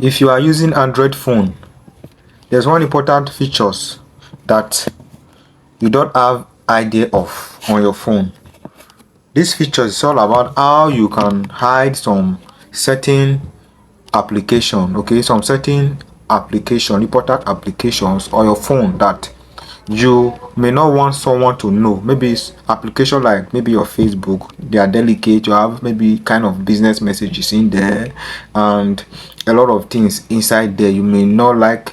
If you are using Android phone, there's one important features that you don't have idea of on your phone. This feature is all about how you can hide some certain application, okay, some certain application, important applications on your phone that you may not want someone to know. Maybe it's application like maybe your Facebook, they are delicate, you have maybe kind of business messages in there and a lot of things inside there you may not like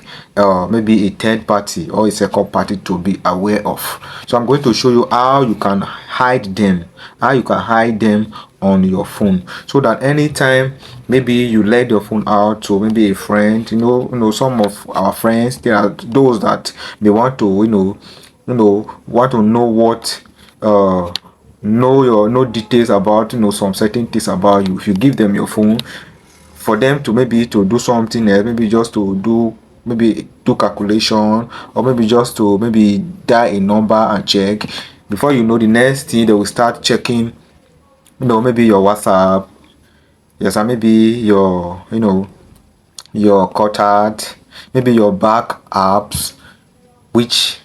maybe a third party or a second party to be aware of. So I'm going to show you how you can hide them, on your phone, so that anytime maybe you let your phone out to maybe a friend, some of our friends, there are those that they want to want to know what know details about some certain things about you. If you give them your phone for them to maybe to do something else, maybe just to do calculation, or maybe just to maybe dial a number and check, before you know, the next thing they will start checking maybe your WhatsApp, yes, and maybe your contact, maybe your back apps, which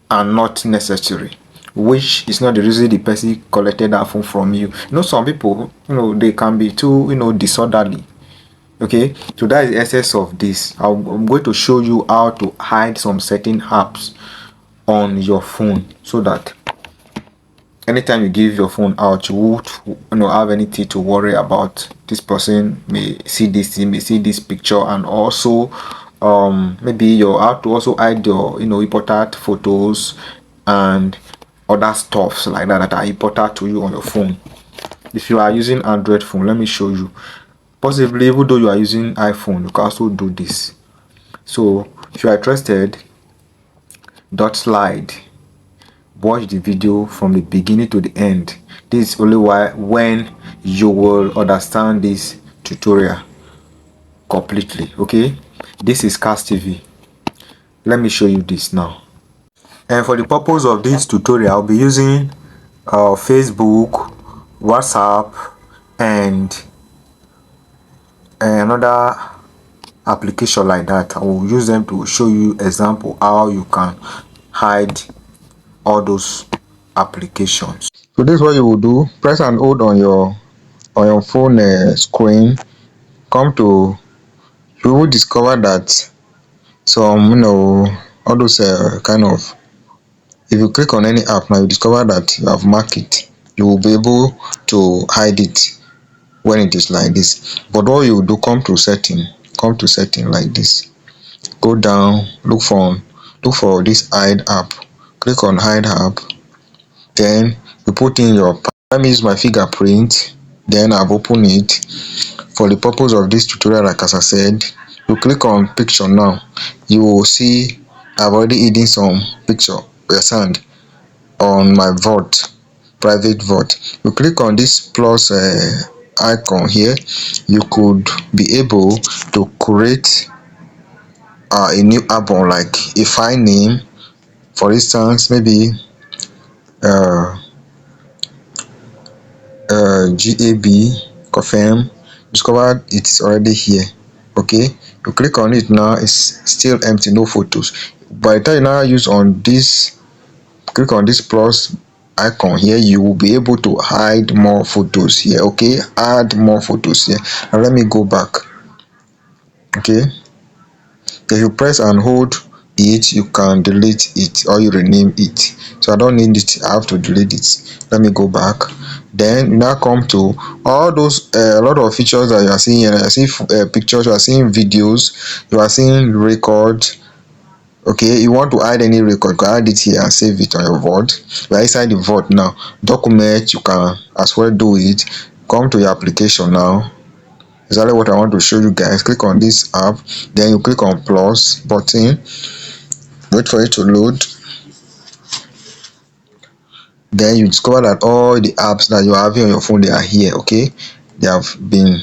are not necessary, which is not the reason the person collected that phone from you. Some people, they can be too disorderly. Okay, so that is the essence of this. I'm going to show you how to hide some certain apps on your phone, so that anytime you give your phone out, you won't have anything to worry about. This person may see this, he may see this picture, and also maybe you have to also hide your important photos and other stuffs like that are important to you on your phone. If you are using Android phone, let me show you. Possibly, even though you are using iPhone, you can also do this. So if you are interested, dot slide, watch the video from the beginning to the end. This is only when you will understand this tutorial completely. Okay, this is Cast TV. Let me show you this now. And for the purpose of this tutorial, I'll be using Facebook, WhatsApp, and another application like that. I will use them to show you example how you can hide all those applications. So this is what you will do. Press and hold on your phone screen. Come to, you will discover that some all those kind of, if you click on any app now, you discover that you have marked it. You will be able to hide it when it is like this. But what you do, come to setting like this, go down, look for this hide app, click on hide app, then you put in your, let me use my fingerprint, then I've opened it. For the purpose of this tutorial, like as I said, you click on picture. Now you will see I've already hidden some picture sand on my vault, private vault. You click on this plus icon here, you could be able to create a new album, like a file name, for instance, maybe GAB confirm. Discover it is already here. Okay, you click on it. Now it's still empty, no photos. By the time you now use on this, click on this plus icon here, you will be able to hide more photos here. Okay, add more photos here. Now let me go back. Okay, if you press and hold it, you can delete it or you rename it. So I don't need it, I have to delete it. Let me go back. Then you now come to all those a lot of features that you are seeing here. You are seeing pictures, you are seeing videos, you are seeing record. Okay, you want to add any record, you can add it here and save it on your vault. We are inside the vault now. Document, you can as well do it. Come to your application now. Exactly what I want to show you guys. Click on this app, then you click on plus button, wait for it to load. Then you discover that all the apps that you have on your phone, they are here. Okay, they have been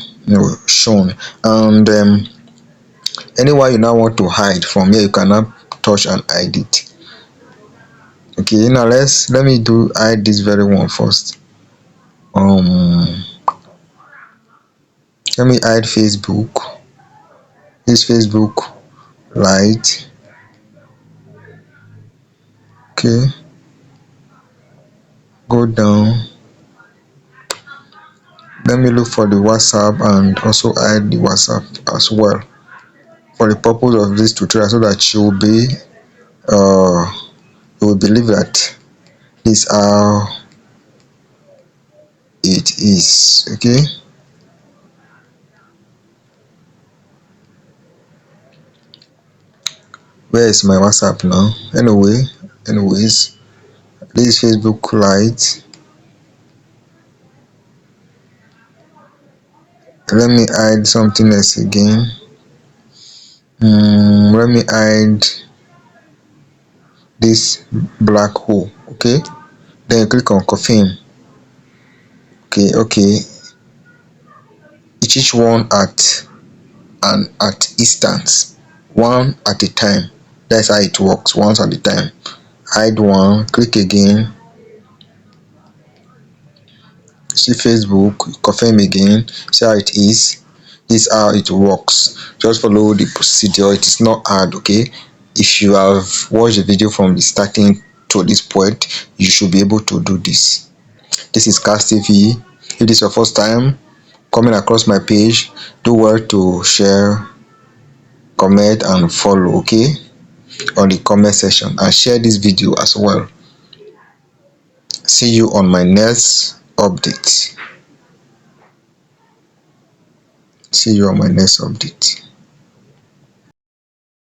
shown. And anywhere you now want to hide from here, you cannot touch and hide it. Okay, now let me hide this very one first. Let me hide Facebook. This Facebook Lite. Okay, go down. Let me look for the WhatsApp and also hide the WhatsApp as well for the purpose of this tutorial, so that uh you will believe that this is how it is. Okay, where is my WhatsApp now? Anyways, this is Facebook Lite. Let me hide something else again. Let me hide this black hole. Okay, then you click on confirm. Okay, each one at instance, one at a time. That's how it works, once at a time. Hide one, click again, see Facebook, confirm again, see how it is. This is how it works. Just follow the procedure. It is not hard. Okay, if you have watched the video from the starting to this point, you should be able to do this. This is Cast TV. If this is your first time coming across my page, do well to share, comment and follow, okay, on the comment section, and share this video as well. See you on my next update. See you on my next update.